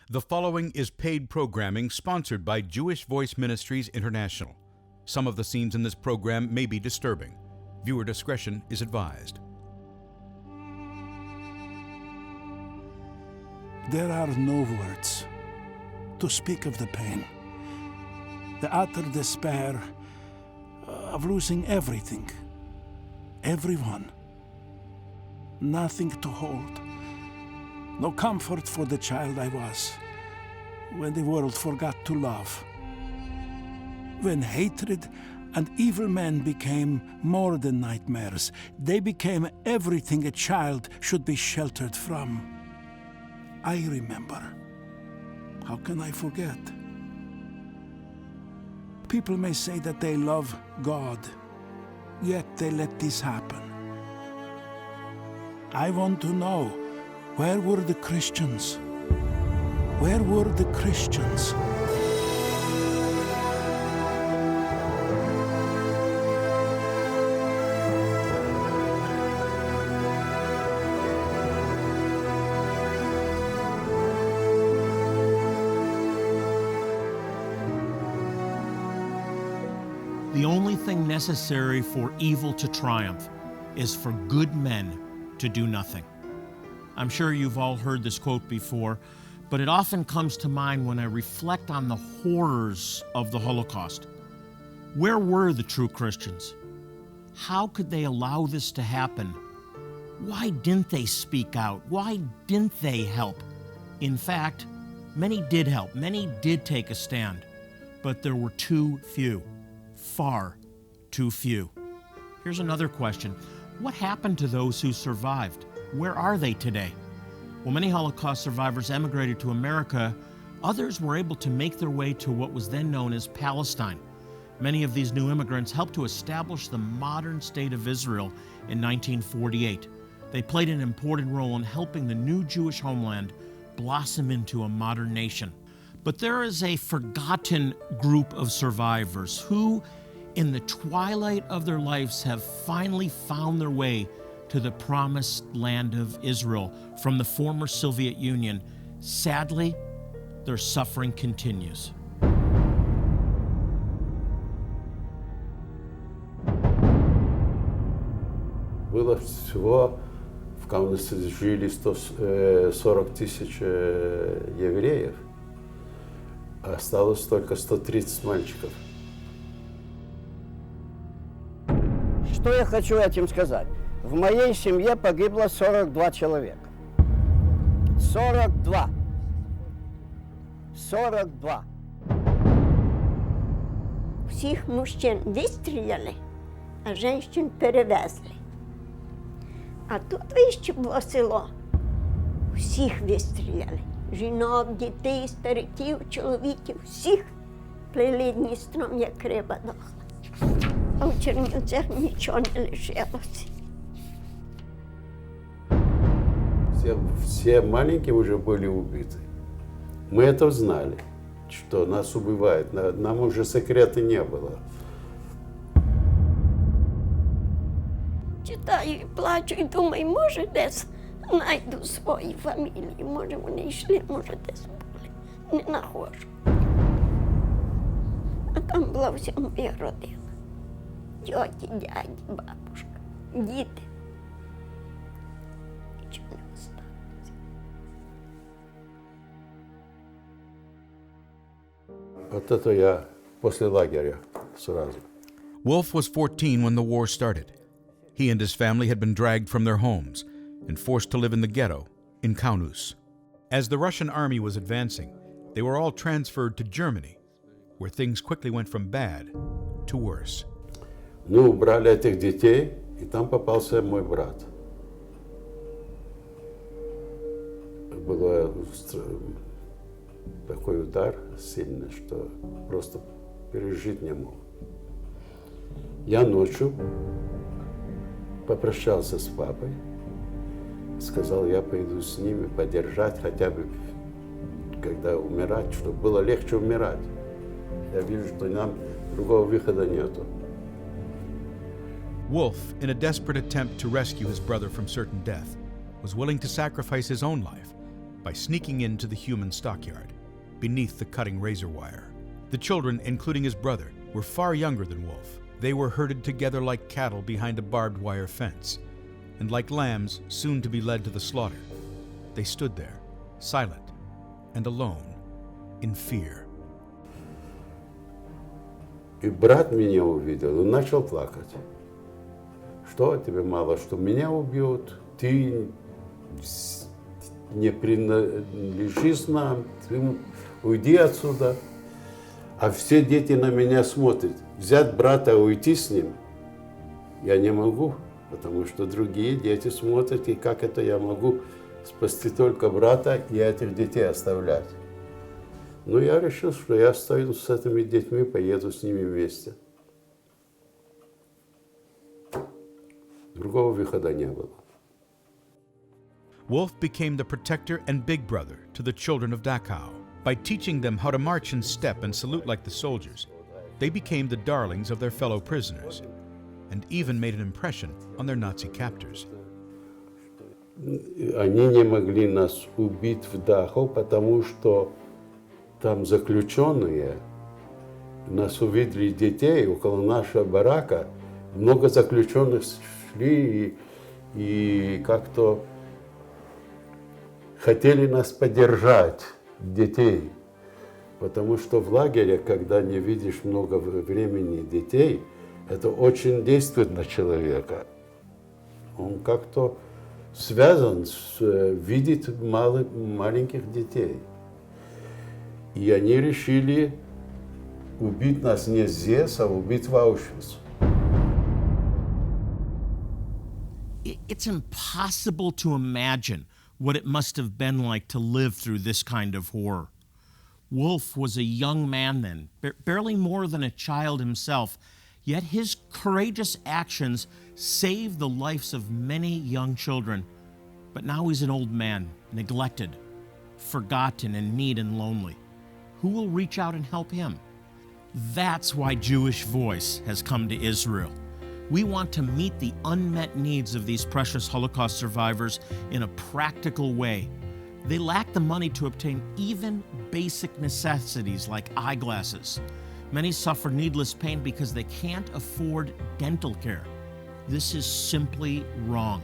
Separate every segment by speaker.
Speaker 1: The following is paid programming sponsored by Jewish Voice Ministries International. Some of the scenes in this program may be disturbing. Viewer discretion is advised.
Speaker 2: There are no words to speak of the pain, the utter despair of losing everything, everyone. Nothing to hold. No comfort for the child I was when the world forgot to love. When hatred and evil men became more than nightmares, they became everything a child should be sheltered from. I remember. How can I forget? People may say that they love God, yet they let this happen. I want to know, where were the Christians? Where were the Christians?
Speaker 3: The only thing necessary for evil to triumph is for good men to do nothing. I'm sure you've all heard this quote before, but it often comes to mind when I reflect on the horrors of the Holocaust. Where were the true Christians? How could they allow this to happen? Why didn't they speak out? Why didn't they help? In fact, many did help, many did take a stand, but there were too few, far too few. Here's another question. What happened to those who survived? Where are they today? Well, many Holocaust survivors emigrated to America. Others were able to make their way to what was then known as Palestine. Many of these new immigrants helped to establish the modern state of Israel in 1948. They played an important role in helping the new Jewish homeland blossom into a modern nation. But there is a forgotten group of survivors who, in the twilight of their lives, have finally found their way to the promised land of Israel from the former Soviet Union. Sadly, their suffering continues.
Speaker 4: Было всего в Каунасе жили 140 тысяч евреев, а осталось только 130 мальчиков.
Speaker 5: Что я хочу этим сказать? В моей семье погибло 42 человека. 42. 42.
Speaker 6: Всіх мужчин вистріляли, а жінчин перевезли. А тут вище було село. Всіх вистріляли. Жінок, дітей, стариків, чоловіків, всіх плели Дністром, як риба дохла. А в Чернівцях нічого не лишилося.
Speaker 4: Все маленькие уже были убиты. Мы это знали, что нас убивают. Нам уже секрета не было.
Speaker 6: Читаю і плачу, і думаю, може десь знайду свої фамілії. Може вони йшли, може десь були. Не нахожу. А там була вся моя родина. Тьоті, дяді, бабушка, діти. Нічого не осталося.
Speaker 4: Вот это я после лагеря сразу.
Speaker 1: Wolf was 14 when the war started. He and his family had been dragged from their homes and forced to live in the ghetto in Kaunas. As the Russian army was advancing, they were all transferred to Germany, where things quickly went from bad to worse.
Speaker 4: Ну, брали этих детей, и там попался мой брат. Был такой удар сильный, что просто пережить не мог. Я ночью попрощался с папой, сказал, я пойду с ними поддержать, хотя бы, когда умирать, чтобы было легче умирать. Я вижу, что нам другого выхода нету.
Speaker 1: Wolf, in a desperate attempt to rescue his brother from certain death, was willing to sacrifice his own life, by sneaking into the human stockyard, beneath the cutting razor wire. The children, including his brother, were far younger than Wolf. They were herded together like cattle behind a barbed wire fence, and like lambs soon to be led to the slaughter. They stood there, silent and alone, in fear.
Speaker 4: И брат меня увидел, он начал плакать. Что тебе мало, что меня убьют? Ты не принадлежишь нам, ты уйди отсюда. А все дети на меня смотрят. Взять брата, уйти с ним я не могу, потому что другие дети смотрят, и как это я могу спасти только брата и этих детей оставлять. Но я решил, что я останусь с этими детьми, поеду с ними вместе. Другого выхода не было.
Speaker 1: Wolf became the protector and big brother to the children of Dachau. By teaching them how to march in step and salute like the soldiers, they became the darlings of their fellow prisoners, and even made an impression on their Nazi captors.
Speaker 4: Они не могли нас убить в Дахау, потому что там заключенные, нас увидели детей около нашего барака, много заключенных шли и как-то хотели нас поддержать, детей. Потому что в лагере, когда не видишь много времени детей, это очень действует на человека. Он как-то связан с видеть маленьких детей. И они решили убить нас не здесь, а убить в Аушвице.
Speaker 3: It's impossible to imagine what it must have been like to live through this kind of horror. Wolf was a young man then, barely more than a child himself, yet his courageous actions saved the lives of many young children. But now he's an old man, neglected, forgotten, in need and lonely. Who will reach out and help him? That's why Jewish Voice has come to Israel. We want to meet the unmet needs of these precious Holocaust survivors in a practical way. They lack the money to obtain even basic necessities like eyeglasses. Many suffer needless pain because they can't afford dental care. This is simply wrong.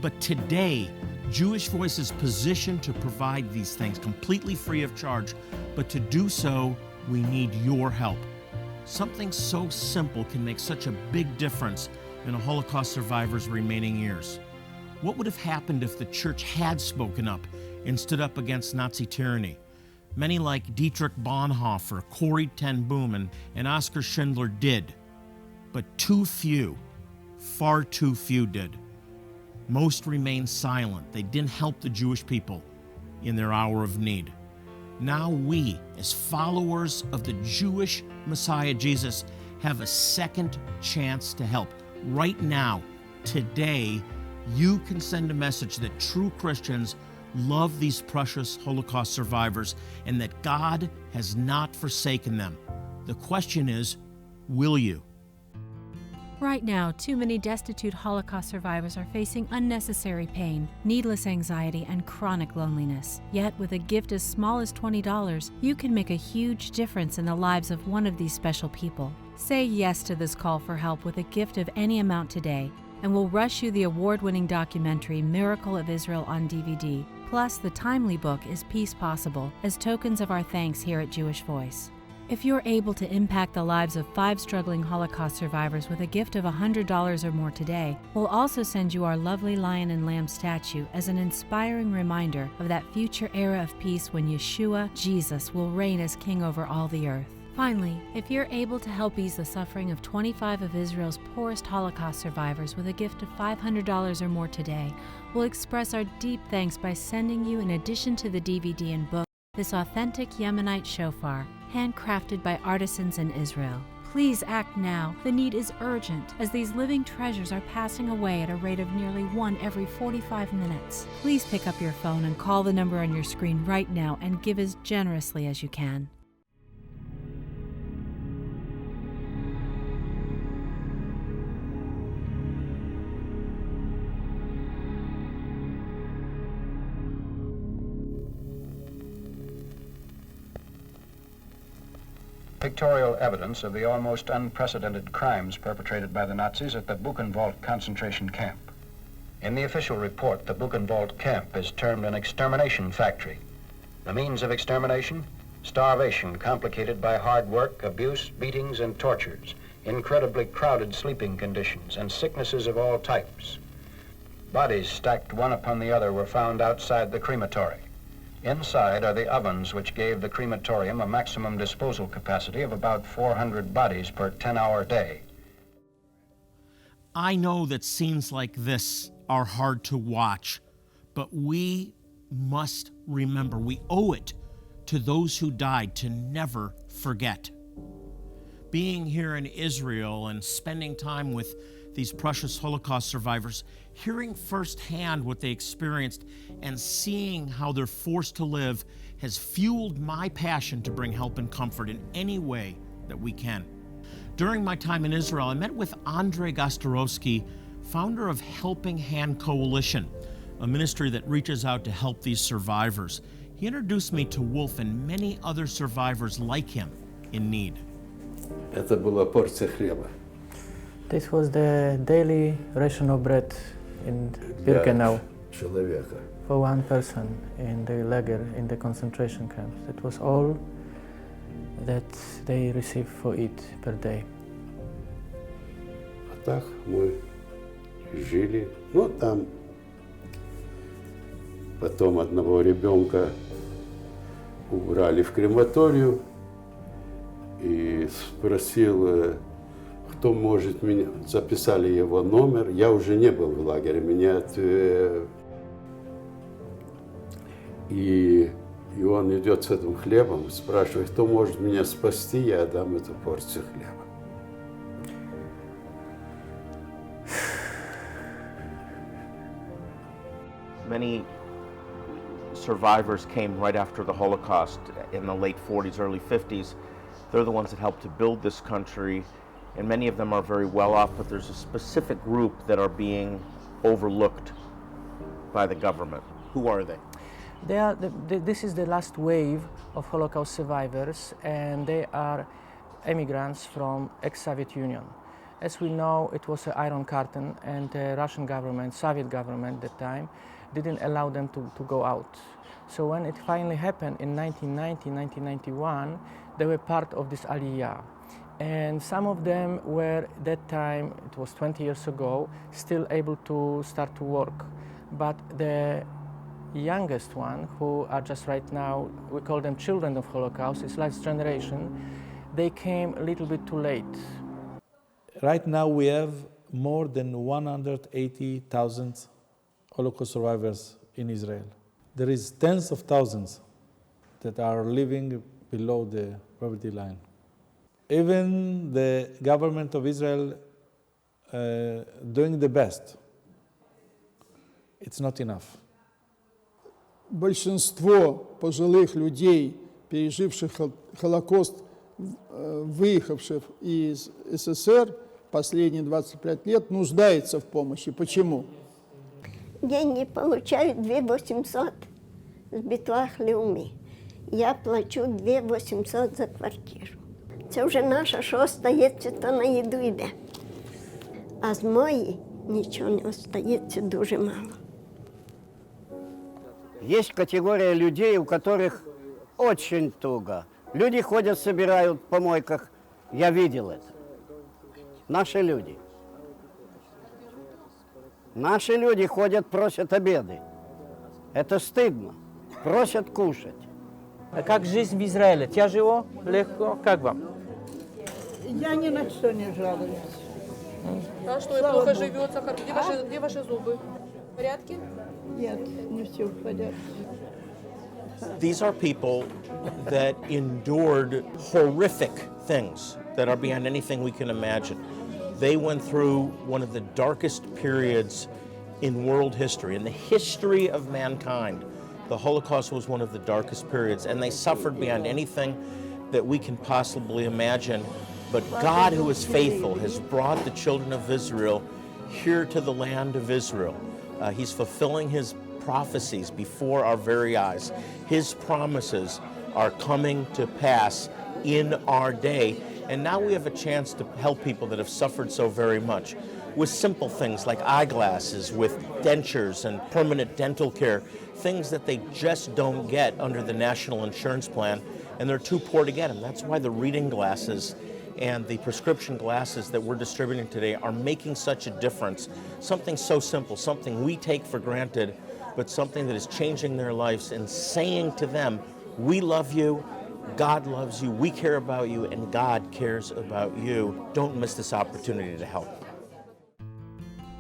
Speaker 3: But today, Jewish Voice is positioned to provide these things completely free of charge. But to do so, we need your help. Something so simple can make such a big difference in a Holocaust survivor's remaining years. What would have happened if the church had spoken up and stood up against Nazi tyranny? Many like Dietrich Bonhoeffer, Corrie ten Boom, and Oskar Schindler did. But too few, far too few did. Most remained silent. They didn't help the Jewish people in their hour of need. Now we, as followers of the Jewish Messiah Jesus, have a second chance to help. Right now, today, you can send a message that true Christians love these precious Holocaust survivors and that God has not forsaken them. The question is, will you?
Speaker 7: Right now, too many destitute Holocaust survivors are facing unnecessary pain, needless anxiety, and chronic loneliness. Yet, with a gift as small as $20, you can make a huge difference in the lives of one of these special people. Say yes to this call for help with a gift of any amount today, and we'll rush you the award-winning documentary Miracle of Israel on DVD. Plus, the timely book Is Peace Possible, as tokens of our thanks here at Jewish Voice. If you're able to impact the lives of 5 struggling Holocaust survivors with a gift of $100 or more today, we'll also send you our lovely lion and lamb statue as an inspiring reminder of that future era of peace when Yeshua, Jesus, will reign as king over all the earth. Finally, if you're able to help ease the suffering of 25 of Israel's poorest Holocaust survivors with a gift of $500 or more today, we'll express our deep thanks by sending you, in addition to the DVD and book, this authentic Yemenite shofar, handcrafted by artisans in Israel. Please act now. The need is urgent, as these living treasures are passing away at a rate of nearly 1 every 45 minutes. Please pick up your phone and call the number on your screen right now and give as generously as you can.
Speaker 8: pictorial evidence of the almost unprecedented crimes perpetrated by the Nazis at the Buchenwald concentration camp. In the official report, the Buchenwald camp is termed an extermination factory. The means of extermination? Starvation complicated by hard work, abuse, beatings, and tortures, incredibly crowded sleeping conditions, and sicknesses of all types. Bodies stacked one upon the other were found outside the crematory. Inside are the ovens which gave the crematorium a maximum disposal capacity of about 400 bodies per 10-hour day.
Speaker 3: I know that scenes like this are hard to watch, but we must remember, we owe it to those who died to never forget. Being here in Israel and spending time with these precious Holocaust survivors, hearing firsthand what they experienced and seeing how they're forced to live has fueled my passion to bring help and comfort in any way that we can. During my time in Israel, I met with Andrei Gostarovsky, founder of Helping Hand Coalition, a ministry that reaches out to help these survivors. He introduced me to Wolf and many other survivors like him in need.
Speaker 4: Это была порция хлеба.
Speaker 9: This was the daily ration of bread in Birkenau
Speaker 4: Человека.
Speaker 9: for one person in the lager, in the concentration camps. It was all that they received for eat per day.
Speaker 4: А так мы жили. Ну, там потом одного ребенка убрали в крематорию и спросил, кто может меня... Записали его номер. Я уже не был в лагере. Меня... И он идет с этим хлебом, спрашивает, кто может меня спасти, я дам эту порцию хлеба.
Speaker 10: Many survivors came right after the Holocaust in the late 40s, early 50s. They're the ones that helped to build this country, and many of them are very well off, but there's a specific group that are being overlooked by the government. Who are they?
Speaker 9: This is the last wave of Holocaust survivors, and they are immigrants from ex-Soviet Union. As we know, it was an Iron Curtain, and the Russian government, Soviet government at the time, didn't allow them to go out. So when it finally happened in 1990, 1991, they were part of this Aliyah. And some of them were, that time, it was 20 years ago, still able to start to work. But the youngest one, who are just right now, we call them children of Holocaust, it's last generation, they came a little bit too late.
Speaker 11: Right now we have more than 180,000 Holocaust survivors in Israel. There is tens of thousands that are living below the poverty line. Even the government of Israel doing the best, it's not enough.
Speaker 12: Большинство пожилых людей, переживших Холокост, выехавших из СССР последние 25 лет, нуждается в помощи. Почему?
Speaker 6: Деньги получают 2800 з Бітлах Леумі. Я плачу 2800 за квартиру. Це вже наша, що остається, то на їду йде. А з моєї нічого не остається, дуже мало.
Speaker 5: Есть категория людей, у которых очень туго. Люди ходят, собирают в помойках. Я видел это. Наши люди. Наши люди ходят, просят обеды. Это стыдно. Просят кушать.
Speaker 9: А как жизнь в Израиле? Тяжело? Легко? Как вам?
Speaker 13: Я ни на что не жалуюсь.
Speaker 14: А что, плохо живется? Где ваши зубы? В порядке?
Speaker 13: Нет, не все в порядке.
Speaker 3: These are people that endured horrific things that are beyond anything we can imagine. They went through one of the darkest periods in world history. In the history of mankind, the Holocaust was one of the darkest periods, and they suffered beyond anything that we can possibly imagine. But God, who is faithful, has brought the children of Israel here to the land of Israel. He's fulfilling his prophecies before our very eyes. His promises are coming to pass
Speaker 10: in our day. And now we have a chance to help people that have suffered so very much with simple things like eyeglasses, with dentures and permanent dental care, things that they just don't get under the national insurance plan, and they're too poor to get them. That's why the reading glasses and the prescription glasses that we're distributing today are making such a difference. Something so simple, something we take for granted, but something that is changing their lives and saying to them, we love you, God loves you, we care about you, and God cares about you. Don't miss this opportunity to help.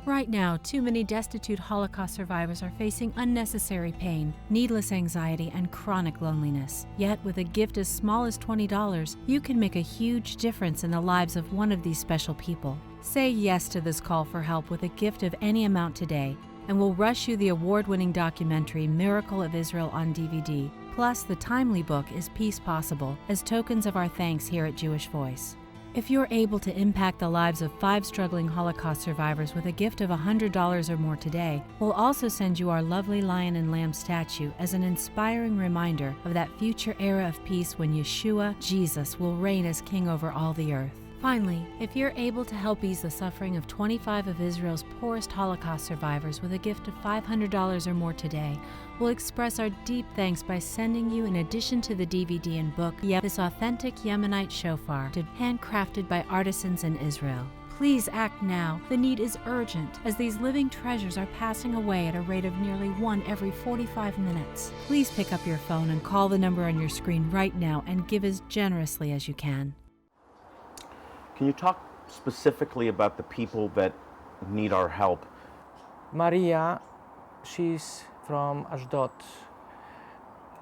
Speaker 7: Right now, too many destitute Holocaust survivors are facing unnecessary pain, needless anxiety, and chronic loneliness. Yet, with a gift as small as $20, you can make a huge difference in the lives of one of these special people. Say yes to this call for help with a gift of any amount today, and we'll rush you the award-winning documentary Miracle of Israel on DVD. Plus, the timely book Is Peace Possible, as tokens of our thanks here at Jewish Voice. If you're able to impact the lives of 5 struggling Holocaust survivors with a gift of $100 or more today, we'll also send you our lovely lion and lamb statue as an inspiring reminder of that future era of peace when Yeshua, Jesus, will reign as king over all the earth. Finally, if you're able to help ease the suffering of 25 of Israel's poorest Holocaust survivors with a gift of $500 or more today, we'll express our deep thanks by sending you, in addition to the DVD and book, this authentic Yemenite shofar, handcrafted by artisans in Israel. Please act now. The need is urgent, as these living treasures are passing away at a rate of nearly 1 every 45 minutes. Please pick up your phone and call the number on your screen right now and give as generously as you can.
Speaker 10: Can you talk specifically about the people that need our help?
Speaker 9: Maria, she's from Ashdod.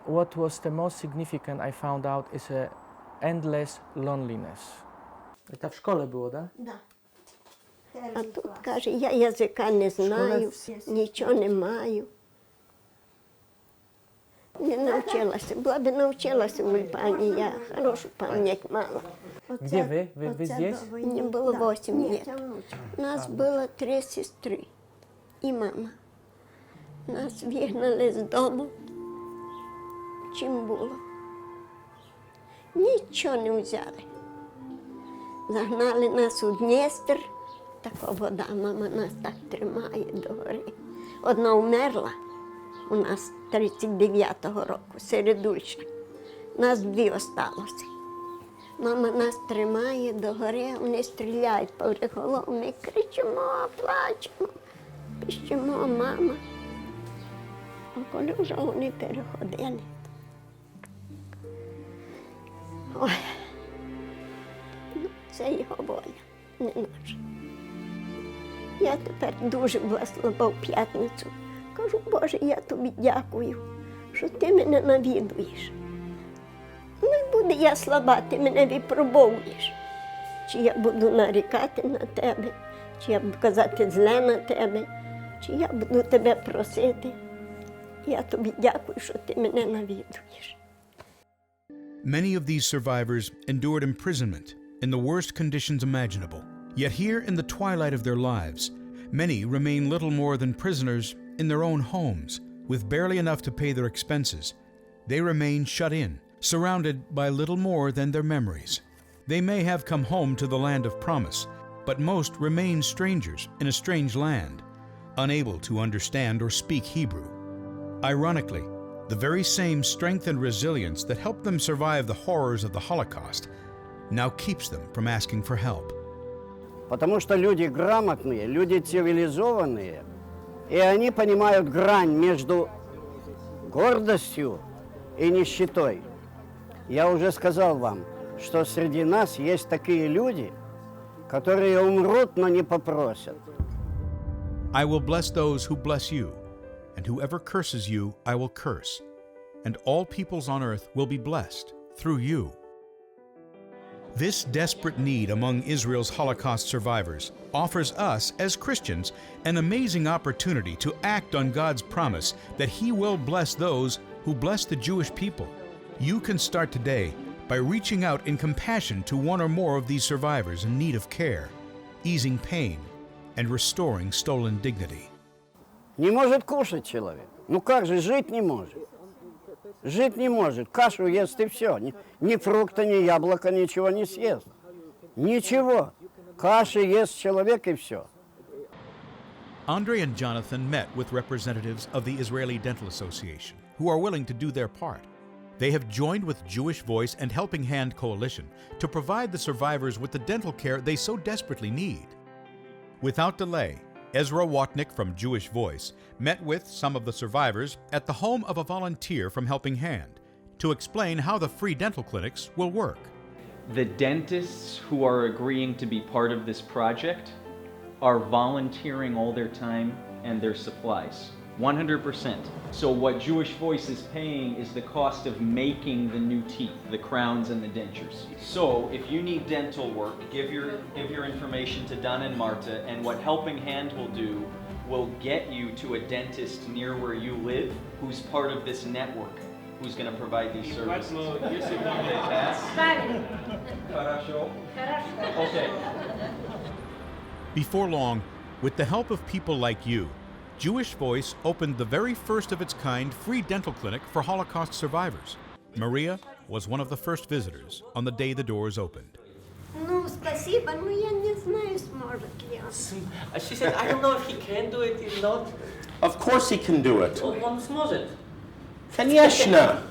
Speaker 9: What was the most significant I found out is a endless loneliness. To w szkole było, tak?
Speaker 6: Да. А тут каже, я язика не знаю, нічого не маю. Не навчилася. Була б навчилася в Ульпані, я хорошу пам'ять мала.
Speaker 9: Где вы? Вы здесь?
Speaker 6: Мне было 8 лет. Нас было 3 сестры и мама. Нас вигнали з дому. Чим було? Нічого не взяли. Загнали нас у Дністер. Така вода, мама нас так тримає догори. Одна вмерла у нас 39-го року, середульша. Нас 2 осталося. Мама нас тримає догори, вони стріляють поври голову, ми кричимо, плачемо, пищимо, мама. А коли вже вони переходили. Ой, ну, це його воля, не наша. Я тепер дуже була слаба в п'ятницю. Кажу, Боже, я тобі дякую, що ти мене навідуєш. Не буду я слаба, ти мене випробовуєш. Чи я буду нарікати на тебе, чи я буду казати зле на тебе, чи я буду тебе просити. Я тобі дякую, що ти мене навідуєш.
Speaker 1: Many of these survivors endured imprisonment in the worst conditions imaginable. Yet here in the twilight of their lives, many remain little more than prisoners in their own homes, with barely enough to pay their expenses. They remain shut in, surrounded by little more than their memories. They may have come home to the land of promise, but most remain strangers in a strange land, unable to understand or speak Hebrew. Ironically, the very same strength and resilience that helped them survive the horrors of the Holocaust now keeps them from asking for help.
Speaker 5: Потому что люди грамотные, люди цивилизованные, и они понимают грань между гордостью и нищетой. Я уже сказал вам, что среди нас есть такие люди, которые умрут, но не попросят.
Speaker 1: I will bless those who bless you, and whoever curses you, I will curse, and all peoples on earth will be blessed through you. This desperate need among Israel's Holocaust survivors offers us, as Christians, an amazing opportunity to act on God's promise that He will bless those who bless the Jewish people. You can start today by reaching out in compassion to one or more of these survivors in need of care, easing pain, and restoring stolen dignity.
Speaker 5: Не может кушать человек. Ну как же, жить не может. Жить не может. Кашу ест и все. Ни фрукта, ни яблока, ничего не съест. Ничего. Каши ест человек и все.
Speaker 1: Andre and Jonathan met with representatives of the Israeli Dental Association, who are willing to do their part. They have joined with Jewish Voice and Helping Hand Coalition to provide the survivors with the dental care they so desperately need. Without delay, Ezra Watnick from Jewish Voice met with some of the survivors at the home of a volunteer from Helping Hand to explain how the free dental clinics will work.
Speaker 15: The dentists who are agreeing to be part of this project are volunteering all their time and their supplies, 100%. So what Jewish Voice is paying is the cost of making the new teeth, the crowns and the dentures. So if you need dental work, give your information to Donna and Marta, and what Helping Hand will do will get you to a dentist near where you live who's part of this network, who's going to provide these services. Okay.
Speaker 1: Before long, with the help of people like you, Jewish Voice opened the very first of its kind free dental clinic for Holocaust survivors. Maria was one of the first visitors on the day the doors opened.
Speaker 6: Ну, спасибо, но я не знаю, сможет ли он.
Speaker 16: She said, I don't know if he can do it or not.
Speaker 10: Of course he can do it.
Speaker 16: Он сможет.
Speaker 10: Конечно!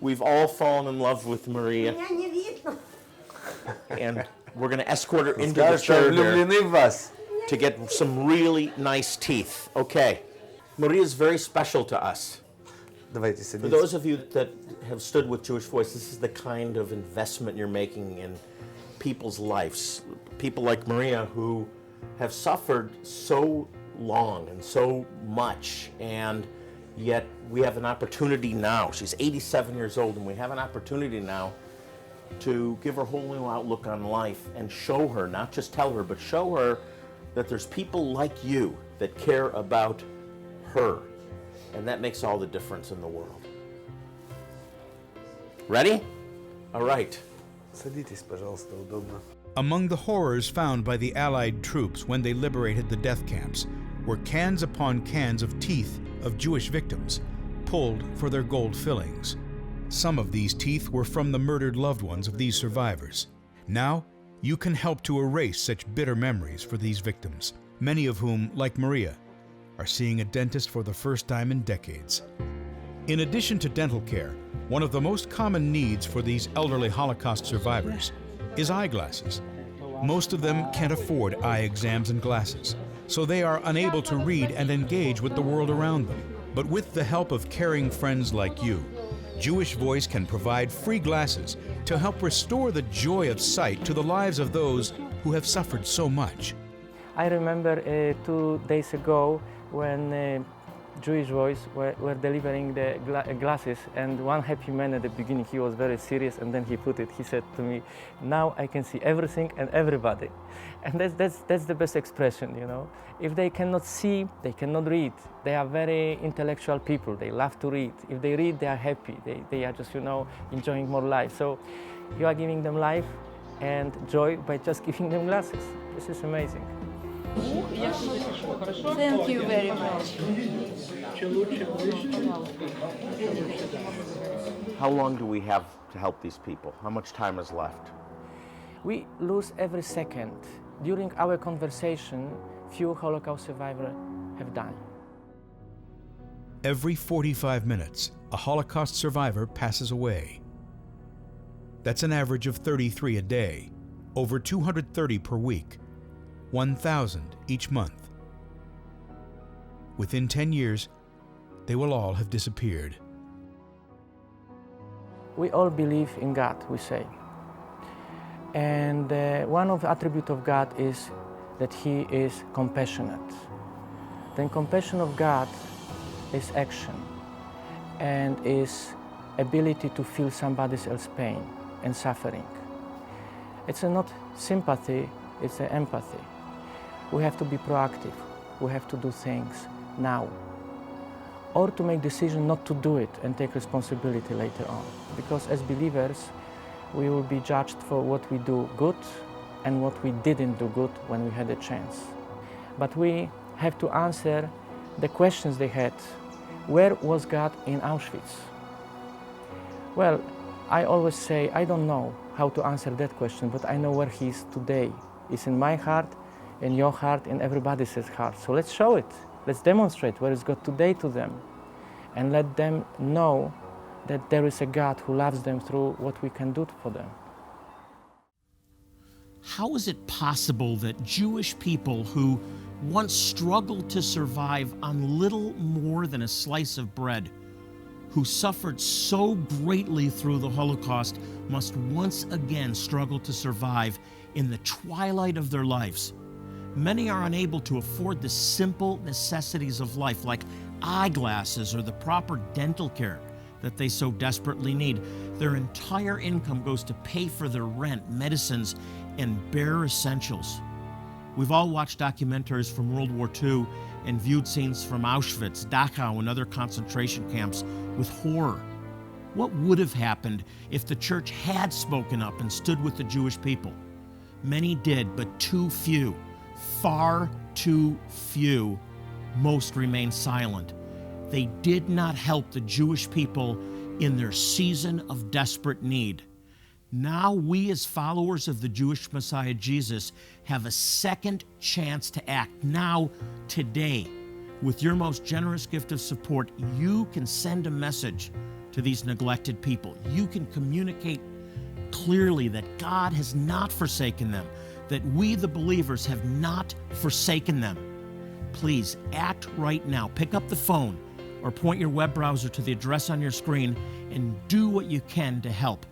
Speaker 10: We've all fallen in love with Maria,
Speaker 6: Меня не видно.
Speaker 10: and we're going to escort her into the chair here to get some really nice teeth. Okay. Maria is very special to us. For those of you that have stood with Jewish Voice, this is the kind of investment you're making in people's lives. People like Maria who have suffered so long and so much, and yet we have an opportunity now. She's 87 years old, and we have an opportunity now to give her a whole new outlook on life and show her, not just tell her, but show her that there's people like you that care about her. And that makes all the difference in the world. Ready? All right.
Speaker 4: Садитесь, пожалуйста, удобно.
Speaker 1: Among the horrors found by the Allied troops when they liberated the death camps were cans upon cans of teeth of Jewish victims, pulled for their gold fillings. Some of these teeth were from the murdered loved ones of these survivors. Now, you can help to erase such bitter memories for these victims, many of whom, like Maria, are seeing a dentist for the first time in decades. In addition to dental care, one of the most common needs for these elderly Holocaust survivors is eyeglasses. Most of them can't afford eye exams and glasses, so they are unable to read and engage with the world around them. But with the help of caring friends like you, Jewish Voice can provide free glasses to help restore the joy of sight to the lives of those who have suffered so much.
Speaker 9: I remember 2 days ago when Jewish Voice were delivering the glasses, and one happy man at the beginning, he was very serious, and then he said to me, now I can see everything and everybody. And that's the best expression, you know. If they cannot see, they cannot read. They are very intellectual people, they love to read. If they read, they are happy, they are just, you know, enjoying more life. So you are giving them life and joy by just giving them glasses. This is amazing.
Speaker 13: Thank you very much.
Speaker 10: How long do we have to help these people? How much time is left?
Speaker 9: We lose every second. During our conversation, few Holocaust survivors have died.
Speaker 1: Every 45 minutes, a Holocaust survivor passes away. That's an average of 33 a day, over 230 per week, 1,000 each month. Within 10 years, they will all have disappeared.
Speaker 9: We all believe in God, we say. And one of the attributes of God is that He is compassionate. The compassion of God is action and is ability to feel somebody else's pain and suffering. It's not sympathy, it's empathy. We have to be proactive. We have to do things now. Or to make decision not to do it and take responsibility later on. Because as believers, we will be judged for what we do good and what we didn't do good when we had a chance. But we have to answer the questions they had Where was God in Auschwitz? Well, I always say I don't know how to answer that question, but I know where He is today. It's in my heart, in your heart, in everybody else's heart. So let's show it. Let's demonstrate where is God today to them, and let them know that there is a God who loves them through what we can do for them.
Speaker 3: How is it possible that Jewish people who once struggled to survive on little more than a slice of bread, who suffered so greatly through the Holocaust, must once again struggle to survive in the twilight of their lives? Many are unable to afford the simple necessities of life, like eyeglasses or the proper dental care that they so desperately need. Their entire income goes to pay for their rent, medicines, and bare essentials. We've all watched documentaries from World War II and viewed scenes from Auschwitz, Dachau, and other concentration camps with horror. What would have happened if the church had spoken up and stood with the Jewish people? Many did, but too few, far too few. Most remained silent. They did not help the Jewish people in their season of desperate need. Now we, as followers of the Jewish Messiah Jesus, have a second chance to act. Now, today, with your most generous gift of support, you can send a message to these neglected people. You can communicate clearly that God has not forsaken them, that we, the believers, have not forsaken them. Please act right now. Pick up the phone or point your web browser to the address on your screen and do what you can to help.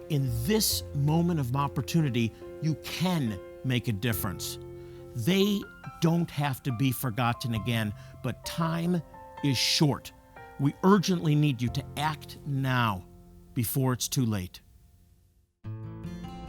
Speaker 3: In this moment of opportunity, you can make a difference. They don't have to be forgotten again, but time is short. We urgently need you to act now before it's too late.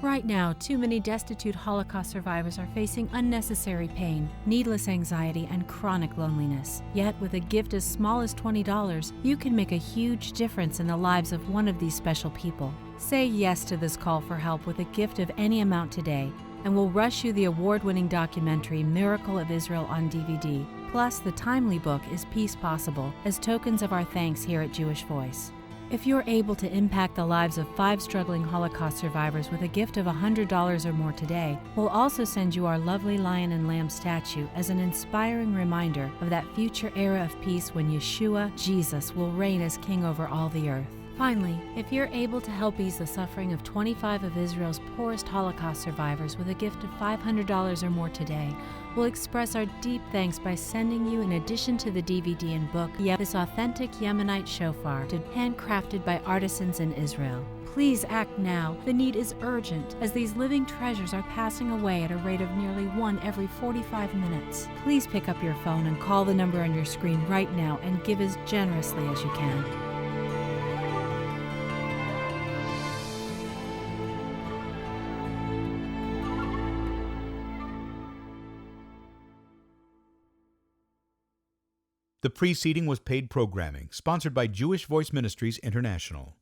Speaker 7: Right now, too many destitute Holocaust survivors are facing unnecessary pain, needless anxiety, and chronic loneliness. Yet, with a gift as small as $20, you can make a huge difference in the lives of one of these special people. Say yes to this call for help with a gift of any amount today, and we'll rush you the award-winning documentary Miracle of Israel on DVD. Plus, the timely book Is Peace Possible, as tokens of our thanks here at Jewish Voice. If you're able to impact the lives of 5 struggling Holocaust survivors with a gift of $100 or more today, we'll also send you our lovely lion and lamb statue as an inspiring reminder of that future era of peace when Yeshua, Jesus, will reign as king over all the earth. Finally, if you're able to help ease the suffering of 25 of Israel's poorest Holocaust survivors with a gift of $500 or more today, we'll express our deep thanks by sending you, in addition to the DVD and book, this authentic Yemenite shofar, handcrafted by artisans in Israel. Please act now. The need is urgent, as these living treasures are passing away at a rate of nearly 1 every 45 minutes. Please pick up your phone and call the number on your screen right now and give as generously as you can.
Speaker 1: The preceding was paid programming, sponsored by Jewish Voice Ministries International.